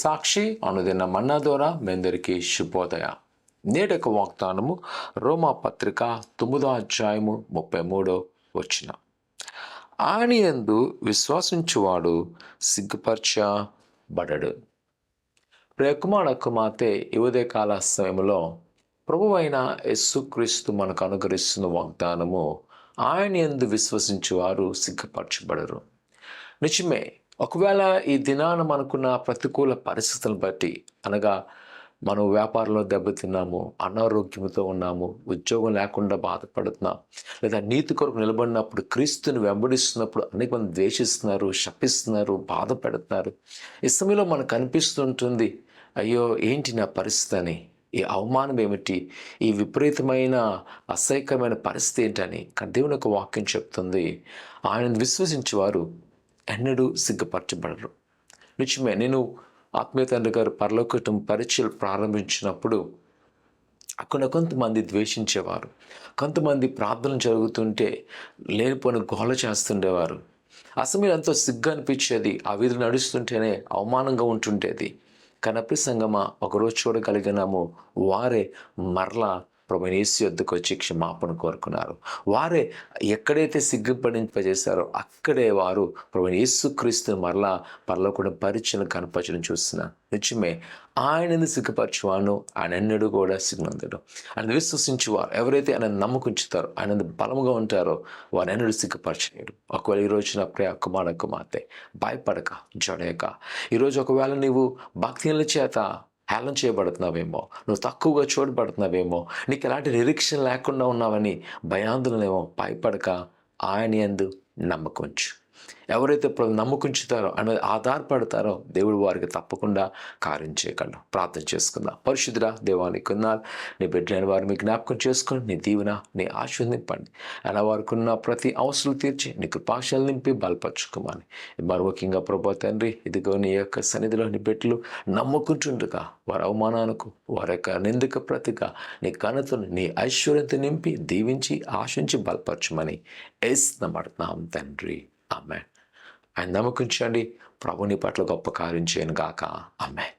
సాక్షి అనుదిన మన్నా ద్వారా మీ అందరికీ శుభోదయ. నేటి యొక్క వాగ్దానము రోమా పత్రిక 9వ అధ్యాయము 33వ వచనం. ఆయన యందు విశ్వసించువాడు సిగ్గుపరచబడడు. ప్రియకుమార కుమార్తె ఈ ఉదయకాల సమయంలో ప్రభువైన యేసుక్రీస్తు మనకు అనుగ్రహిస్తున్న వాగ్దానము, ఆయన యందు విశ్వసించువారు సిగ్గుపరచబడరు. నిజమే. ఒకవేళ ఈ దినాన మనకున్న ప్రతికూల పరిస్థితులను బట్టి, అనగా మనం వ్యాపారంలో దెబ్బతిన్నాము, అనారోగ్యంతో ఉన్నాము, ఉద్యోగం లేకుండా బాధపడుతున్నాం, లేదా నీతి కొరకు నిలబడినప్పుడు, క్రీస్తుని వెంబడిస్తున్నప్పుడు అనేక మంది ద్వేషిస్తున్నారు, శపిస్తున్నారు, బాధ పెడుతున్నారు. ఈ సమయంలో మనకు అనిపిస్తుంటుంది, అయ్యో ఏంటి నా పరిస్థితి అని, ఈ అవమానం ఏమిటి, ఈ విపరీతమైన అసహ్యకరమైన పరిస్థితి ఏంటని. కానీ దేవుని యొక్క వాక్యం చెప్తుంది, ఆయన విశ్వసించేవారు ఎన్నడూ సిగ్గుపరచబడరు. నిజమే. నేను ఆత్మీయ తండ్రి గారు పరలోకటం పరిచయలు ప్రారంభించినప్పుడు అక్కడ కొంతమంది ద్వేషించేవారు, కొంతమంది ప్రార్థన జరుగుతుంటే లేనిపోని గోల చేస్తుండేవారు. ఆ సమయంలో ఎంతో సిగ్గు అనిపించేది, ఆ వీధులు నడుస్తుంటేనే అవమానంగా ఉంటుండేది. కనపి సంగమా ఒకరోజు చూడగలిగినాము, వారే మరలా ప్రభువైన యేసు యొద్దకు వచ్చి క్షమాపణ కోరుకున్నారు. వారే ఎక్కడైతే సిగ్గుపడింపజేశారో అక్కడే వారు ప్రభువైన యేసుక్రీస్తుని మరలా పరలోకం పరిచయం కనపరచడం చూస్తున్నారు. నిజమే. ఆయనను సిగ్గుపరచువాను, ఆయన ఎన్నడూ కూడా సిగ్గునందడు. ఆయన విశ్వసించువారు ఎవరైతే ఆయన నమ్మకుంచుతారో, ఆయన బలముగా ఉంటారో, వారు ఎన్నడూ సిగ్గుపరచలేడు. ఒకవేళ ఈరోజు నా ప్రియ కుమార కుమార్తె, భయపడక, జడయక. ఈరోజు ఒకవేళ నీవు భక్తుల చేత హేళన చేయబడుతున్నావేమో, నువ్వు తక్కువగా చూడబడుతున్నావేమో, నీకు ఎలాంటి నిరీక్షణ లేకుండా ఉన్నావని భయాందోళనేమో, భయపడక ఆయన యందు నమ్మకంచు. ఎవరైతే నమ్మకుంచుతారో అనేది ఆధారపడతారో దేవుడు వారికి తప్పకుండా కార్యం చేయగలడు. ప్రార్థన చేసుకుందాం. పరిశుద్ధుడా దేవానికి కొన్నాళ్ళు నీ బిడ్డలైన వారు మీ జ్ఞాపకం చేసుకొని నీ దీవెన నీ ఆశీర్వదింపండి. అలా వారికి ఉన్న ప్రతి అవసరం తీర్చి నీ కృపాశలు నింపి బలపరచుకోమని. మరి ముఖ్యంగా ప్రభా తండ్రి, ఇదిగో నీ యొక్క సన్నిధిలో నీ బిడ్డలు నమ్ముకుంటుండగా వారి అవమానానికి, వారి యొక్క నిందకు ప్రతిగా నీ ఘనతను, నీ ఐశ్వర్యంతో నింపి దీవించి ఆశించి బలపరచమని యేసునామమున తండ్రి, ఆమేన్. ఆయన నమ్మకించండి. ప్రభుని పట్ల గొప్ప కార్యం చేయను గాక. ఆమేన్.